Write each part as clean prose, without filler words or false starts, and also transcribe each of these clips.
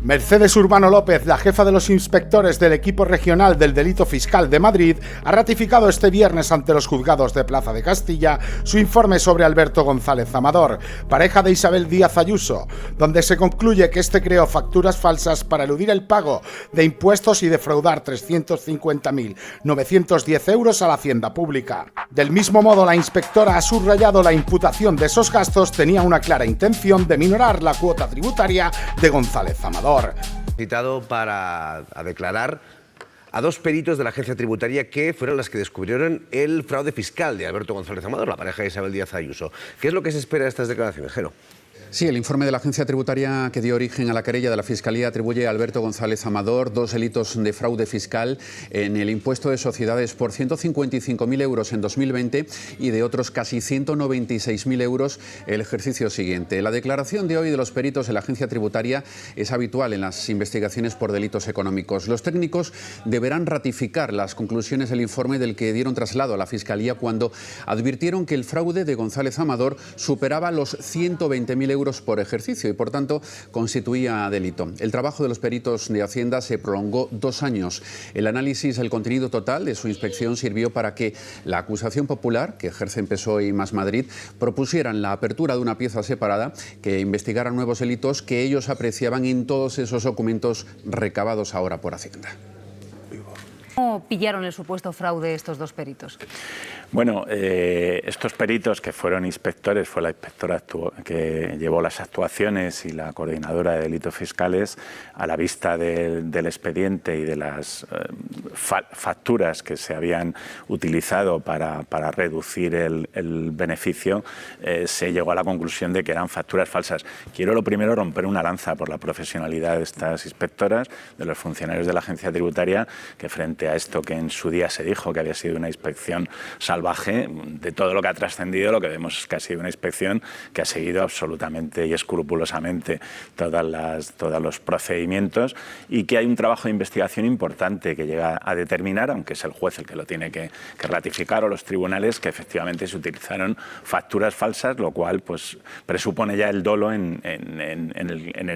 Mercedes Urbano López, la jefa de los inspectores del equipo regional del delito fiscal de Madrid, ha ratificado este viernes ante los juzgados de Plaza de Castilla su informe sobre Alberto González Amador, pareja de Isabel Díaz Ayuso, donde se concluye que este creó facturas falsas para eludir el pago de impuestos y defraudar 350.910 euros a la Hacienda Pública. Del mismo modo, la inspectora ha subrayado la imputación de esos gastos tenía una clara intención de minorar la cuota tributaria de González Amador. Citado para declarar a dos peritos de la agencia tributaria que fueron las que descubrieron el fraude fiscal de Alberto González Amador, la pareja de Isabel Díaz Ayuso. ¿Qué es lo que se espera de estas declaraciones, Jero? Sí, el informe de la agencia tributaria que dio origen a la querella de la Fiscalía atribuye a Alberto González Amador dos delitos de fraude fiscal en el impuesto de sociedades por 155.000 euros en 2020 y de otros casi 196.000 euros el ejercicio siguiente. La declaración de hoy de los peritos de la agencia tributaria es habitual en las investigaciones por delitos económicos. Los técnicos deberán ratificar las conclusiones del informe del que dieron traslado a la Fiscalía cuando advirtieron que el fraude de González Amador superaba los 120.000 euros por ejercicio y, por tanto, constituía delito. El trabajo de los peritos de Hacienda se prolongó 2 años. El análisis del contenido total de su inspección sirvió para que la acusación popular, que ejercen PSOE y Más Madrid, propusieran la apertura de una pieza separada que investigara nuevos delitos que ellos apreciaban en todos esos documentos recabados ahora por Hacienda. ¿Cómo pillaron el supuesto fraude estos dos peritos? Bueno, estos peritos que fueron inspectores, fue la inspectora que llevó las actuaciones y la coordinadora de delitos fiscales, a la vista del expediente y de las facturas que se habían utilizado para reducir el beneficio, se llegó a la conclusión de que eran facturas falsas. Quiero lo primero romper una lanza por la profesionalidad de estas inspectoras, de los funcionarios de la agencia tributaria, que frente a esto que en su día se dijo que había sido una inspección salvaje, de todo lo que ha trascendido, lo que vemos es que ha sido una inspección que ha seguido absolutamente y escrupulosamente todos los procedimientos y que hay un trabajo de investigación importante que llega a determinar, aunque es el juez el que lo tiene que ratificar o los tribunales, que efectivamente se utilizaron facturas falsas, lo cual pues presupone ya el dolo en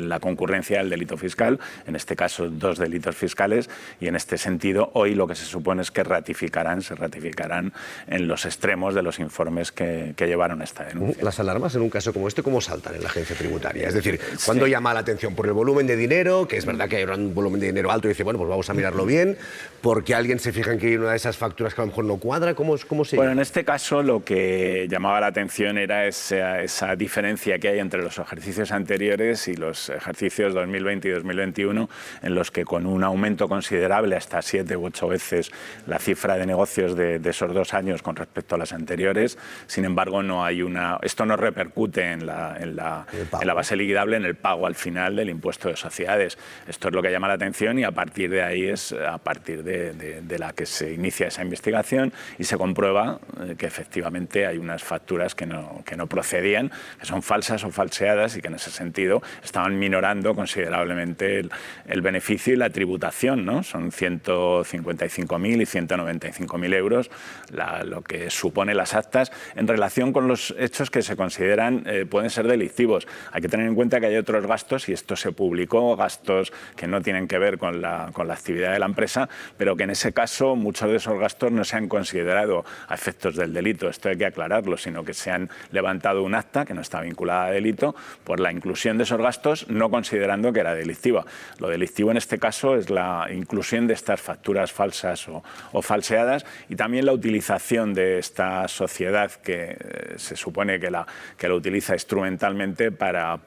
la concurrencia del delito fiscal, en este caso 2 delitos fiscales, y en este sentido hoy lo que se supone es que se ratificarán en los extremos de los informes que llevaron esta denuncia. Las alarmas en un caso como este, ¿cómo saltan en la agencia tributaria? Es decir, ¿cuándo llama la atención? ¿Por el volumen de dinero? Que es verdad que hay un volumen de dinero alto y dice, bueno, pues vamos a mirarlo bien. ¿Porque alguien se fija en que hay una de esas facturas que a lo mejor no cuadra? ¿Cómo se...? Bueno, en este caso lo que llamaba la atención era esa diferencia que hay entre los ejercicios anteriores y los ejercicios 2020 y 2021, en los que con un aumento considerable, hasta 7 u 8 veces la cifra de negocios de esos 2 años con respecto a las anteriores, sin embargo esto no repercute en la base liquidable, en el pago al final del impuesto de sociedades. Esto es lo que llama la atención y a partir de ahí es a partir de la que se inicia esa investigación y se comprueba que efectivamente hay unas facturas que no procedían, que son falsas o falseadas y que en ese sentido estaban minorando considerablemente el beneficio y la tributación, ¿no? Son 155.000 y 195.000 euros lo que supone las actas en relación con los hechos que se consideran pueden ser delictivos. Hay que tener en cuenta que hay otros gastos, y esto se publicó, gastos que no tienen que ver con la actividad de la empresa, pero que en ese caso muchos de esos gastos no se han considerado a efectos del delito. Esto hay que aclararlo, sino que se han levantado un acta que no está vinculada a delito por la inclusión de esos gastos, no considerando que era delictiva. Lo delictivo en este caso es la inclusión de estas facturas falsas o falseadas, y también la utilización de esta sociedad que se supone que la utiliza instrumentalmente para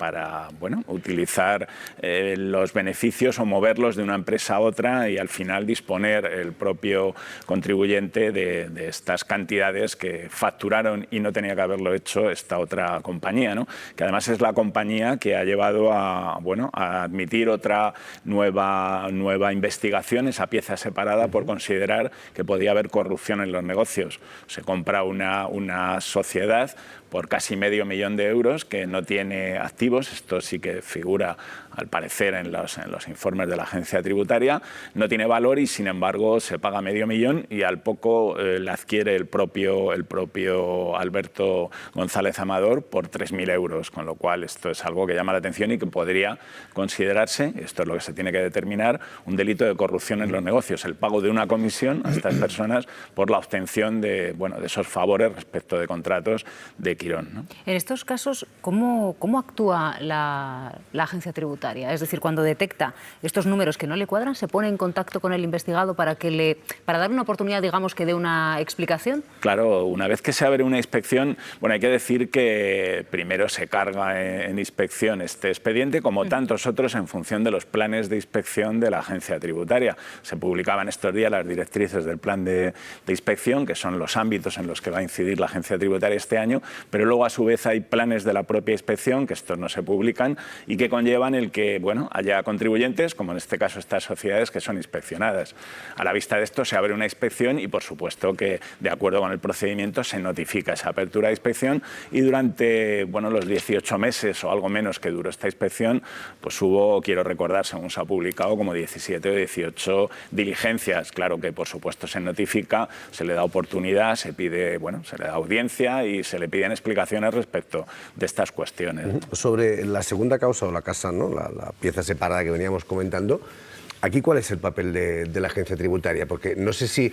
utilizar los beneficios o moverlos de una empresa a otra y al final disponer el propio contribuyente de estas cantidades que facturaron y no tenía que haberlo hecho esta otra compañía, ¿no? Que además es la compañía que ha llevado a admitir otra nueva investigación, esa pieza separada por considerar que podía haber corrupción en los negocios. Se compra una sociedad por casi $500.000 de euros que no tiene activos, esto sí que figura al parecer en los informes de la agencia tributaria, no tiene valor y sin embargo se paga $500.000 y al poco la adquiere el propio Alberto González Amador por 3.000 euros, con lo cual esto es algo que llama la atención y que podría considerarse, esto es lo que se tiene que determinar, un delito de corrupción en los negocios, el pago de una comisión a estas personas por la obtención de esos favores respecto de contratos de Quirón, ¿no? En estos casos, ¿cómo actúa la agencia tributaria? Es decir, cuando detecta estos números que no le cuadran, ¿se pone en contacto con el investigado para dar una oportunidad, digamos, que dé una explicación? Claro, una vez que se abre una inspección, hay que decir que primero se carga en inspección este expediente, como tantos otros, en función de los planes de inspección de la agencia tributaria. Se publicaban estos días las directrices del plan de inspección, que son los ámbitos en los que va a incidir la agencia tributaria este año, pero luego a su vez hay planes de la propia inspección, que estos no se publican, y que conllevan el que haya contribuyentes, como en este caso estas sociedades, que son inspeccionadas. A la vista de esto se abre una inspección y por supuesto que de acuerdo con el procedimiento se notifica esa apertura de inspección y durante los 18 meses o algo menos que duró esta inspección, pues hubo, quiero recordar, según se ha publicado, como 17 o 18 diligencias. Claro que por supuesto se notifica, se le da oportunidad, se pide, se le da audiencia y se le piden explicaciones respecto de estas cuestiones. Sobre la segunda causa o la casa, ¿no? La pieza separada que veníamos comentando, ¿aquí cuál es el papel de la agencia tributaria? Porque no sé si...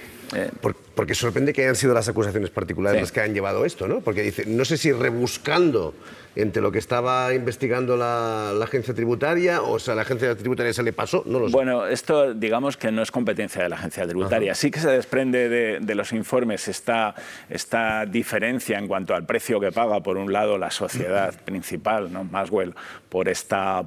Porque sorprende que hayan sido las acusaciones particulares las que han llevado esto, ¿no? Porque dice, no sé si rebuscando entre lo que estaba investigando la agencia tributaria, o sea, la agencia tributaria se le pasó, no lo sé. Bueno, esto digamos que no es competencia de la agencia tributaria. Sí que se desprende de los informes esta diferencia en cuanto al precio que paga, por un lado, la sociedad principal, ¿no? Maswell, por esta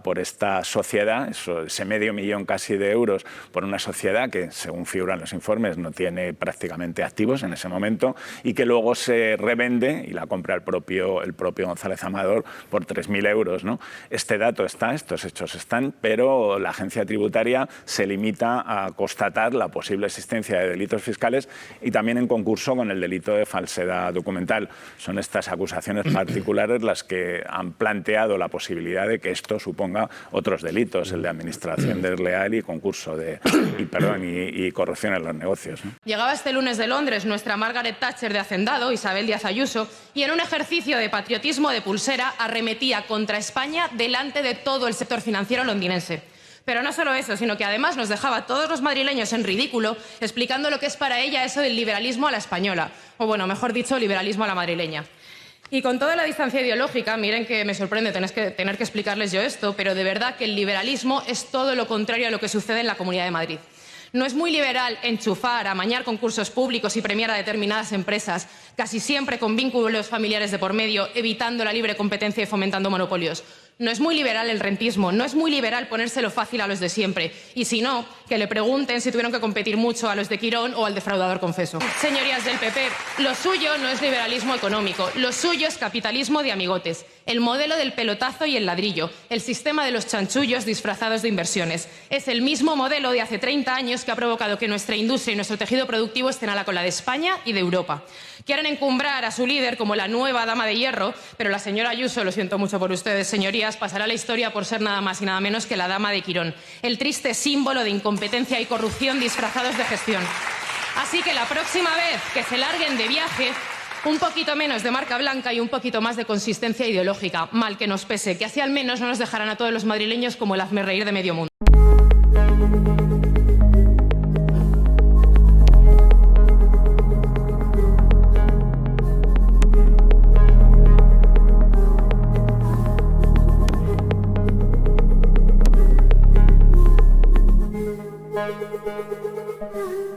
sociedad, ese $500.000 casi de euros por una sociedad que, según figuran los informes, no tiene prácticamente activos en ese momento y que luego se revende y la compra el propio González Amador por 3.000 euros, ¿no? Este dato está, estos hechos están, pero la agencia tributaria se limita a constatar la posible existencia de delitos fiscales y también en concurso con el delito de falsedad documental. Son estas acusaciones particulares las que han planteado la posibilidad de que esto suponga otros delitos, el de administración desleal y concurso y corrupción en los negocios, ¿no? Llegaba este lunes de Londres nuestra Margaret Thatcher de Hacendado, Isabel Díaz Ayuso, y en un ejercicio de patriotismo de pulsera arremetía contra España delante de todo el sector financiero londinense. Pero no solo eso, sino que además nos dejaba a todos los madrileños en ridículo explicando lo que es para ella eso del liberalismo a la española, o bueno, mejor dicho, liberalismo a la madrileña. Y con toda la distancia ideológica, miren que me sorprende tener que explicarles yo esto, pero de verdad que el liberalismo es todo lo contrario a lo que sucede en la Comunidad de Madrid. No es muy liberal enchufar, amañar concursos públicos y premiar a determinadas empresas, casi siempre con vínculos familiares de por medio, evitando la libre competencia y fomentando monopolios. No es muy liberal el rentismo, no es muy liberal ponérselo fácil a los de siempre. Y si no, que le pregunten si tuvieron que competir mucho a los de Quirón o al defraudador confeso. Señorías del PP, lo suyo no es liberalismo económico, lo suyo es capitalismo de amigotes. El modelo del pelotazo y el ladrillo, el sistema de los chanchullos disfrazados de inversiones. Es el mismo modelo de hace 30 años que ha provocado que nuestra industria y nuestro tejido productivo estén a la cola de España y de Europa. Quieren encumbrar a su líder como la nueva dama de hierro, pero la señora Ayuso, lo siento mucho por ustedes, señorías, pasará a la historia por ser nada más y nada menos que la dama de Quirón, el triste símbolo de incompetencia y corrupción disfrazados de gestión. Así que la próxima vez que se larguen de viaje, un poquito menos de marca blanca y un poquito más de consistencia ideológica, mal que nos pese, que así al menos no nos dejarán a todos los madrileños como el hazmerreír de medio mundo. Thank you.